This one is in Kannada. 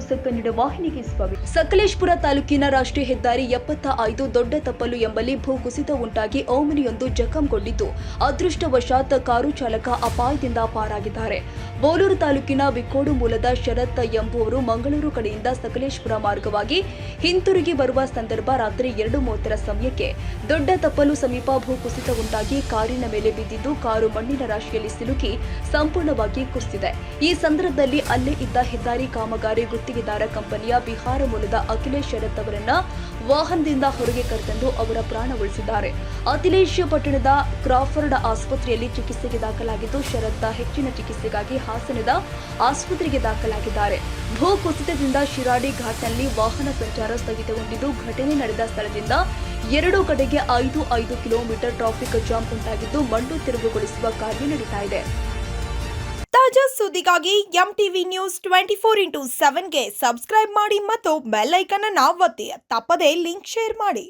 ನ್ಯೂಸ್ ಕನ್ನಡ ವಾಹಿನಿಗೆ ಸ್ವಾಗತ. ಸಕಲೇಶಪುರ ತಾಲೂಕಿನ ರಾಷ್ಟ್ರೀಯ ಹೆದ್ದಾರಿ 75 ದೊಡ್ಡ ತಪ್ಪಲು ಎಂಬಲ್ಲಿ ಭೂಕುಸಿತ ಉಂಟಾಗಿ ಓಮಿನಿಯೊಂದು ಜಖಂಗೊಂಡಿದ್ದು, ಅದೃಷ್ಟವಶಾತ್ ಕಾರು ಚಾಲಕ ಅಪಾಯದಿಂದ ಪಾರಾಗಿದ್ದಾರೆ. ಬೋಲೂರು ತಾಲೂಕಿನ ಬಿಕ್ಕೋಡು ಮೂಲದ ಶರತ್ ಎಂಬುವರು ಮಂಗಳೂರು ಕಡೆಯಿಂದ ಸಕಲೇಶಪುರ ಮಾರ್ಗವಾಗಿ ಹಿಂತಿರುಗಿ ಬರುವ ಸಂದರ್ಭ ರಾತ್ರಿ 2:30 ಸಮಯಕ್ಕೆ ದೊಡ್ಡ ತಪ್ಪಲು ಸಮೀಪ ಭೂಕುಸಿತ ಉಂಟಾಗಿ ಕಾರಿನ ಮೇಲೆ ಬಿದ್ದಿದ್ದು, ಕಾರು ಮಣ್ಣಿನ ರಾಶಿಯಲ್ಲಿ ಸಿಲುಕಿ ಸಂಪೂರ್ಣವಾಗಿ ಕುಸಿದಿದೆ. ಈ ಸಂದರ್ಭದಲ್ಲಿ ಅಲ್ಲೇ ಇದ್ದ ಹೆದ್ದಾರಿ ಕಾಮಗಾರಿ ಗುತ್ತಿಗೆದಾರ ಕಂಪನಿಯ ಬಿಹಾರ ಮೂಲದ ಅಖಿಲೇಶ್ ಶರತ್ ಅವರನ್ನ ವಾಹನದಿಂದ ಹೊರಗೆ ಕರೆತಂದು ಅವರ ಪ್ರಾಣ ಉಳಿಸಿದ್ದಾರೆ. ಅಖಿಲೇಶ್ ಪಟ್ಟಣದ ಕ್ರಾಫರ್ಡ್ ಆಸ್ಪತ್ರೆಯಲ್ಲಿ ಚಿಕಿತ್ಸೆಗೆ ದಾಖಲಾಗಿದ್ದು, ಶರತ್ ಹೆಚ್ಚಿನ ಚಿಕಿತ್ಸೆಗಾಗಿ ಹಾಸನದ ಆಸ್ಪತ್ರೆಗೆ ದಾಖಲಾಗಿದ್ದಾರೆ. ಭೂ ಕುಸಿತದಿಂದ ಶಿರಾಡಿ ಘಾಟ್ನಲ್ಲಿ ವಾಹನ ಸಂಚಾರ ಸ್ಥಗಿತಗೊಂಡಿದ್ದು, ಘಟನೆ ನಡೆದ ಸ್ಥಳದಿಂದ ಎರಡೂ ಕಡೆಗೆ 5 ಕಿಲೋಮೀಟರ್ ಟ್ರಾಫಿಕ್ ಜಾಮ್ ಉಂಟಾಗಿದ್ದು, ಮಣ್ಣು ತೆರವುಗೊಳಿಸುವ ಕಾರ್ಯ ನಡೀತಾ ಇದೆ. ತಾಜಾ ಸುದ್ದಿಗಾಗಿ ಎಂಟಿವಿ ನ್ಯೂಸ್ 24x7ಗೆ ಸಬ್ಸ್ಕ್ರೈಬ್ ಮಾಡಿ ಮತ್ತು ಬೆಲ್ ಐಕಾನ್ ಅನ್ನು ಒತ್ತಿ. ತಪ್ಪದೇ ಲಿಂಕ್ ಶೇರ್ ಮಾಡಿ.